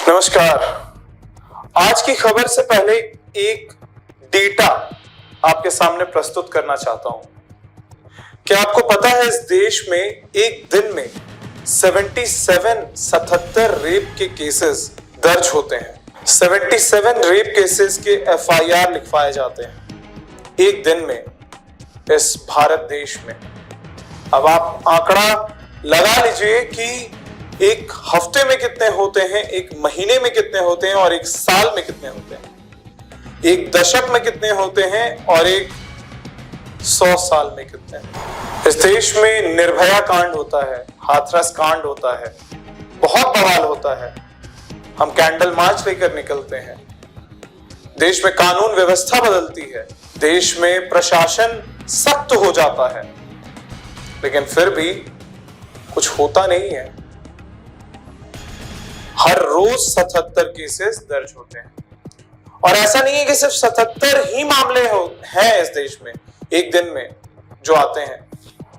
नमस्कार। आज की खबर से पहले एक डेटा आपके सामने प्रस्तुत करना चाहता हूं। क्या आपको पता है इस देश में एक दिन में 77 रेप के केसेस दर्ज होते हैं। 77 रेप केसेस के एफआईआर लिखवाए जाते हैं एक दिन में इस भारत देश में। अब आप आंकड़ा लगा लीजिए कि एक हफ्ते में कितने होते हैं, एक महीने में कितने होते हैं और एक साल में कितने होते हैं, एक दशक में कितने होते हैं और एक 100 साल में कितने। इस देश में निर्भया कांड होता है, हाथरस कांड होता है, बहुत बवाल होता है। हम कैंडल मार्च लेकर निकलते हैं। देश में कानून व्यवस्था बदलती है, देश में प्रशासन सख्त हो जाता है, लेकिन फिर भी कुछ होता नहीं है। हर रोज 77 केसेस दर्ज होते हैं और ऐसा नहीं है कि सिर्फ 77 ही मामले हैं इस देश में एक दिन में जो आते हैं।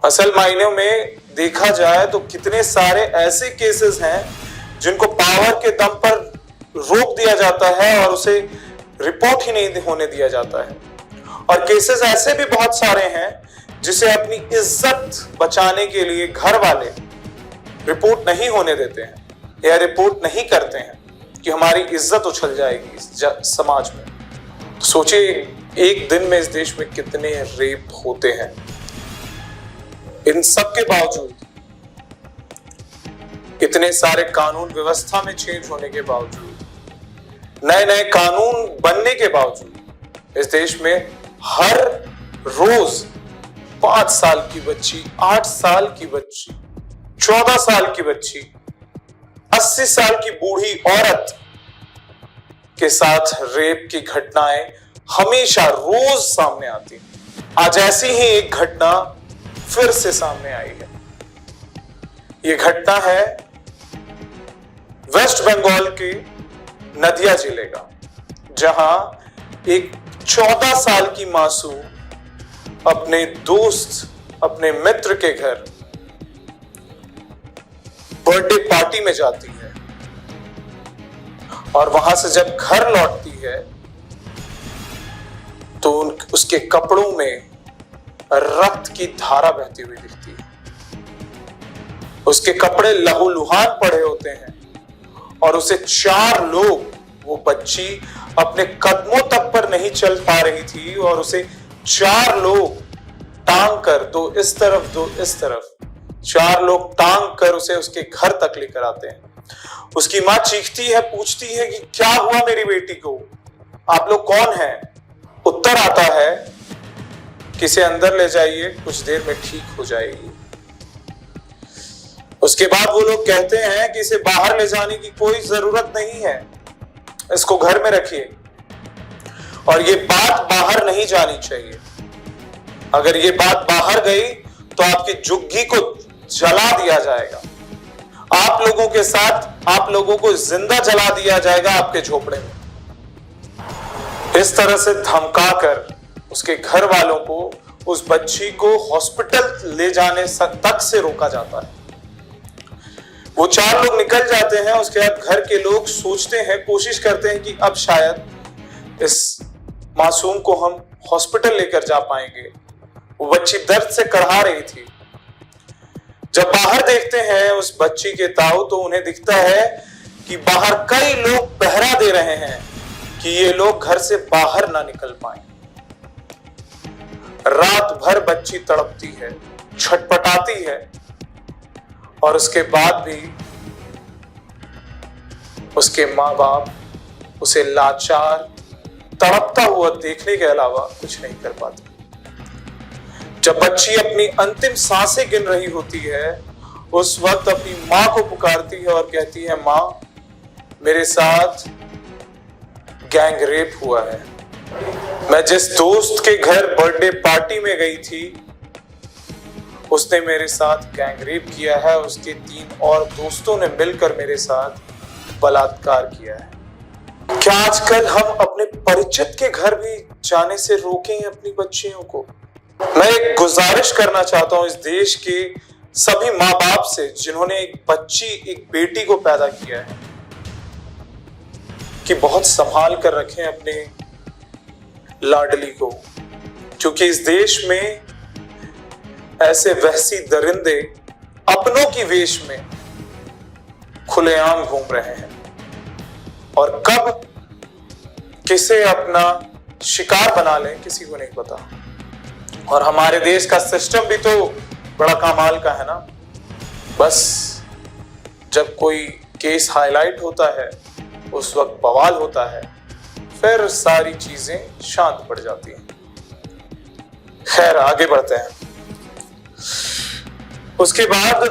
असल मायनों में देखा जाए तो कितने सारे ऐसे केसेस हैं जिनको पावर के दम पर रोक दिया जाता है और उसे रिपोर्ट ही नहीं होने दिया जाता है। और केसेस ऐसे भी बहुत सारे हैं जिसे अपनी इज्जत बचाने के लिए घर वाले रिपोर्ट नहीं होने देते हैं या रिपोर्ट नहीं करते हैं कि हमारी इज्जत उछल जाएगी इस समाज में। तो सोचिए एक दिन में इस देश में कितने रेप होते हैं। इन सब के बावजूद, इतने सारे कानून व्यवस्था में चेंज होने के बावजूद, नए नए कानून बनने के बावजूद इस देश में हर रोज 5 साल की बच्ची, 8 साल की बच्ची, 14 साल की बच्ची, 80 साल की बूढ़ी औरत के साथ रेप की घटनाएं हमेशा रोज सामने आती। आज ऐसी ही एक घटना फिर से सामने आई है। यह घटना है वेस्ट बंगाल के नदिया जिले का, जहां एक 14 साल की मासूम अपने दोस्त, अपने मित्र के घर बर्थडे पार्टी में जाती है और वहां से जब घर लौटती है तो उसके कपड़ों में रक्त की धारा बहती हुई दिखती है। उसके कपड़े लहूलुहान पड़े होते हैं और उसे 4 लोग, वो बच्ची अपने कदमों तक पर नहीं चल पा रही थी और उसे 4 लोग टांग कर, दो इस तरफ दो इस तरफ, 4 लोग टांग कर उसे उसके घर तक लेकर आते हैं। उसकी मां चीखती है, पूछती है कि क्या हुआ मेरी बेटी को, आप लोग कौन हैं? उत्तर आता है कि इसे अंदर ले जाइए, कुछ देर में ठीक हो जाएगी। उसके बाद वो लोग कहते हैं कि इसे बाहर ले जाने की कोई जरूरत नहीं है, इसको घर में रखिए और ये बात बाहर नहीं जानी चाहिए। अगर ये बात बाहर गई तो आपकी जुग्गी को जला दिया जाएगा, आप लोगों के साथ आप लोगों को जिंदा जला दिया जाएगा आपके झोपड़े में। इस तरह से धमकाकर उसके घर वालों को, उस बच्ची को हॉस्पिटल ले जाने तक से रोका जाता है। वो 4 लोग निकल जाते हैं। उसके बाद घर के लोग सोचते हैं, कोशिश करते हैं कि अब शायद इस मासूम को हम हॉस्पिटल लेकर जा पाएंगे। वो बच्ची दर्द से करहा रही थी। जब बाहर देखते हैं उस बच्ची के ताऊ, तो उन्हें दिखता है कि बाहर कई लोग पहरा दे रहे हैं कि ये लोग घर से बाहर ना निकल पाए। रात भर बच्ची तड़पती है, छटपटाती है और उसके बाद भी उसके माँ बाप उसे लाचार, तड़पता हुआ देखने के अलावा कुछ नहीं कर पाते। जब बच्ची अपनी अंतिम सांसें गिन रही होती है, उस वक्त अपनी मां को पुकारती है और कहती है, मां, मेरे साथ गैंग रेप हुआ है। मैं जिस दोस्त के घर बर्थडे पार्टी में गई थी, उसने मेरे साथ गैंग रेप किया है। उसके 3 और दोस्तों ने मिलकर मेरे साथ बलात्कार किया है। क्या आजकल हम अपने परिचित के घर भी जाने से रोकें अपनी बच्चियों को? मैं एक गुजारिश करना चाहता हूं इस देश के सभी माँ बाप से जिन्होंने एक बच्ची, एक बेटी को पैदा किया है। कि बहुत संभाल कर रखें अपने लाडली को, क्योंकि इस देश में ऐसे वहशी दरिंदे अपनों की वेश में खुलेआम घूम रहे हैं और कब किसे अपना शिकार बना लें किसी को नहीं पता। और हमारे देश का सिस्टम भी तो बड़ा कमाल का है ना। बस जब कोई केस हाईलाइट होता है उस वक्त बवाल होता है, फिर सारी चीजें शांत पड़ जाती हैं। खैर आगे बढ़ते हैं। उसके बाद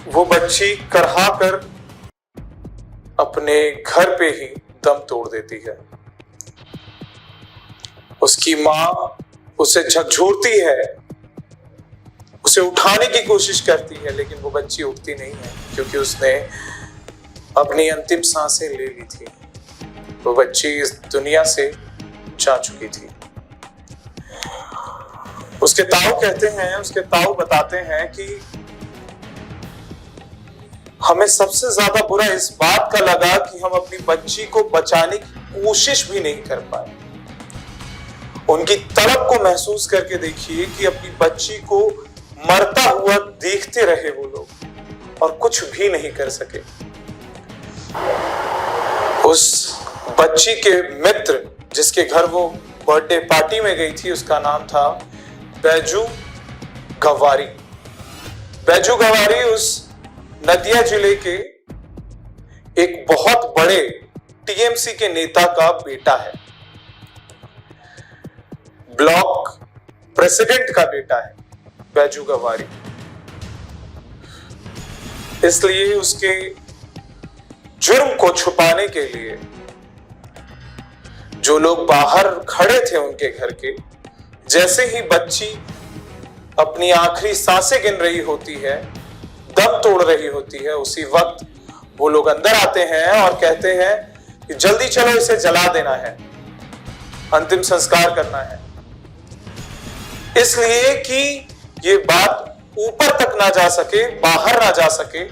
वो बच्ची करहा कर अपने घर पे ही दम तोड़ देती है। उसकी मां उसे झकझोरती है, उसे उठाने की कोशिश करती है, लेकिन वो बच्ची उठती नहीं है क्योंकि उसने अपनी अंतिम सांसें ले ली थी। वो बच्ची इस दुनिया से जा चुकी थी। उसके ताऊ बताते हैं कि हमें सबसे ज्यादा बुरा इस बात का लगा कि हम अपनी बच्ची को बचाने की कोशिश भी नहीं कर पाए। उनकी तड़प को महसूस करके देखिए कि अपनी बच्ची को मरता हुआ देखते रहे वो लोग और कुछ भी नहीं कर सके। उस बच्ची के मित्र जिसके घर वो बर्थडे पार्टी में गई थी, उसका नाम था बैजू गवारी। बैजू गवारी उस नदिया जिले के एक बहुत बड़े टीएमसी के नेता का बेटा है, ब्लॉक प्रेसिडेंट का बेटा है बैजू गवारी। इसलिए उसके जुर्म को छुपाने के लिए जो लोग बाहर खड़े थे उनके घर के, जैसे ही बच्ची अपनी आखिरी सांसें गिन रही होती है, दम तोड़ रही होती है, उसी वक्त वो लोग अंदर आते हैं और कहते हैं कि जल्दी चलो, इसे जला देना है, अंतिम संस्कार करना है। इसलिए कि ये बात ऊपर तक ना जा सके, बाहर ना जा सके,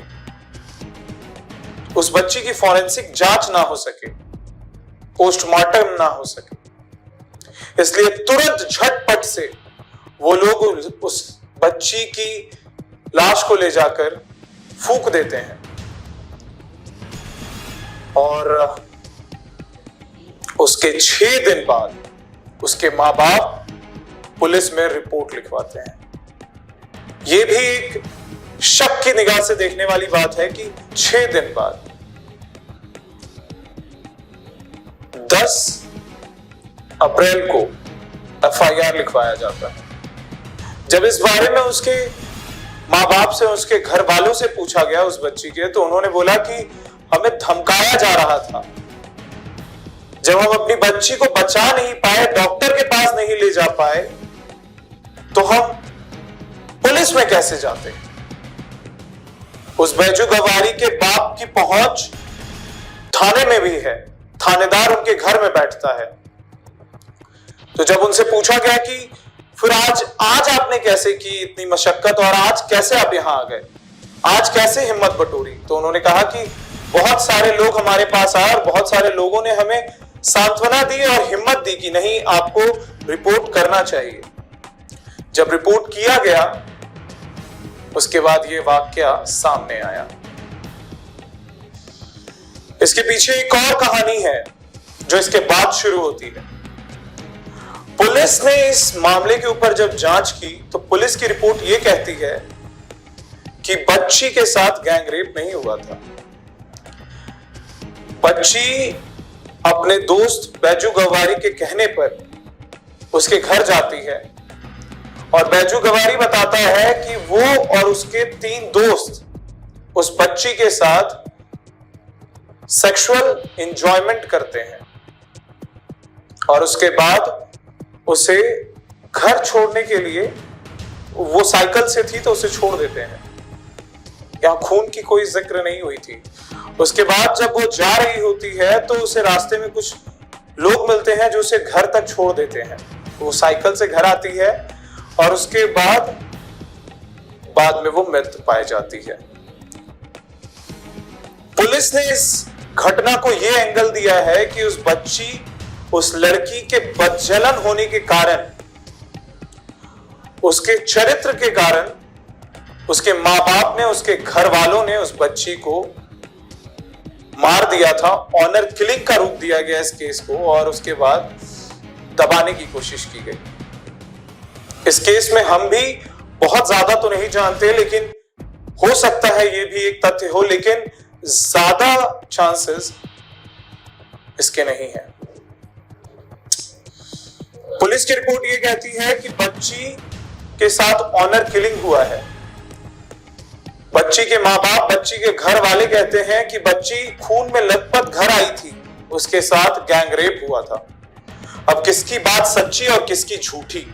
उस बच्ची की फॉरेंसिक जांच ना हो सके, पोस्टमार्टम ना हो सके। इसलिए तुरंत झटपट से वो लोग उस बच्ची की लाश को ले जाकर फूंक देते हैं और उसके 6 दिन बाद उसके मां बाप पुलिस में रिपोर्ट लिखवाते हैं। यह भी एक शक की निगाह से देखने वाली बात है कि 6 दिन बाद 10 अप्रैल को एफआईआर लिखवाया जाता है। जब इस बारे में उसके मां बाप से, उसके घर वालों से पूछा गया उस बच्ची के, तो उन्होंने बोला कि हमें धमकाया जा रहा था। जब हम अपनी बच्ची को बचा नहीं पाए, डॉक्टर के पास नहीं ले जा पाए, तो हम पुलिस में कैसे जाते? उस बैजू गवारी के बाप की पहुंच थाने में भी है, थानेदार उनके घर में बैठता है। तो जब उनसे पूछा गया कि फिर आज आपने कैसे की इतनी मशक्कत और आज कैसे आप यहां आ गए, आज कैसे हिम्मत बटोरी, तो उन्होंने कहा कि बहुत सारे लोग हमारे पास आए और बहुत सारे लोगों ने हमें सांत्वना दी और हिम्मत दी कि नहीं, आपको रिपोर्ट करना चाहिए। जब रिपोर्ट किया गया उसके बाद ये वाकया सामने आया। इसके पीछे एक और कहानी है जो इसके बाद शुरू होती है। पुलिस ने इस मामले के ऊपर जब जांच की तो पुलिस की रिपोर्ट यह कहती है कि बच्ची के साथ गैंग रेप नहीं हुआ था। बच्ची अपने दोस्त बैजू गवारी के कहने पर उसके घर जाती है और बैजू गवारी बताता है कि वो और उसके 3 दोस्त उस बच्ची के साथ सेक्सुअल एंजॉयमेंट करते हैं और उसके बाद उसे घर छोड़ने के लिए, वो साइकिल से थी तो उसे छोड़ देते हैं। यहां खून की कोई जिक्र नहीं हुई थी। उसके बाद जब वो जा रही होती है तो उसे रास्ते में कुछ लोग मिलते हैं जो उसे घर तक छोड़ देते हैं। वो साइकिल से घर आती है और उसके बाद में वो मृत पाई जाती है। पुलिस ने इस घटना को यह एंगल दिया है कि उस बच्ची, उस लड़की के बदजलन होने के कारण, उसके चरित्र के कारण, उसके मां बाप ने, उसके घर वालों ने उस बच्ची को मार दिया था। ऑनर किलिंग का रूप दिया गया इस केस को और उसके बाद दबाने की कोशिश की गई। इस केस में हम भी बहुत ज्यादा तो नहीं जानते, लेकिन हो सकता है ये भी एक तथ्य हो, लेकिन ज्यादा चांसेस इसके नहीं है। पुलिस की रिपोर्ट ये कहती है कि बच्ची के साथ ऑनर किलिंग हुआ है। बच्ची के मां बाप, बच्ची के घर वाले कहते हैं कि बच्ची खून में लथपथ घर आई थी, उसके साथ गैंग रेप हुआ था। अब किसकी बात सच्ची और किसकी झूठी,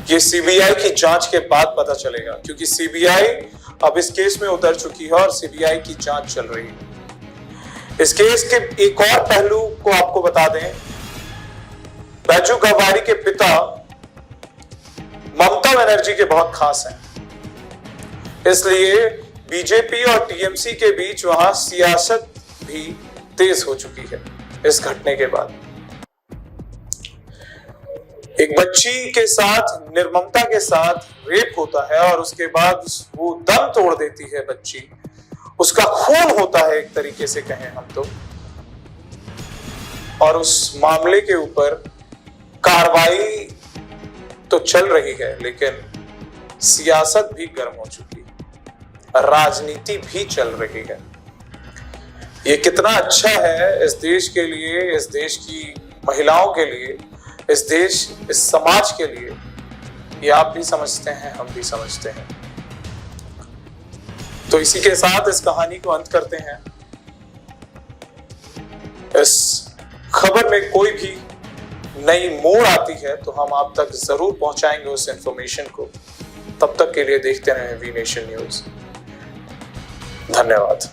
ये सीबीआई की जांच के बाद पता चलेगा, क्योंकि सीबीआई अब इस केस में उतर चुकी है और सीबीआई की जांच चल रही है। इस केस के एक और पहलू को आपको बता दें, बैजू गवारी के पिता ममता बनर्जी के बहुत खास हैं, इसलिए बीजेपी और टीएमसी के बीच वहां सियासत भी तेज हो चुकी है इस घटने के बाद। एक बच्ची के साथ, निर्ममता के साथ रेप होता है और उसके बाद वो दम तोड़ देती है बच्ची, उसका खून होता है एक तरीके से कहें हम तो, और उस मामले के ऊपर कार्रवाई तो चल रही है, लेकिन सियासत भी गर्म हो चुकी है, राजनीति भी चल रही है। ये कितना अच्छा है इस देश के लिए, इस देश की महिलाओं के लिए, इस देश, इस समाज के लिए, ये आप भी समझते हैं, हम भी समझते हैं। तो इसी के साथ इस कहानी को अंत करते हैं। इस खबर में कोई भी नई मोड़ आती है तो हम आप तक जरूर पहुंचाएंगे उस इंफॉर्मेशन को। तब तक के लिए देखते रहें वी नेशन न्यूज। धन्यवाद।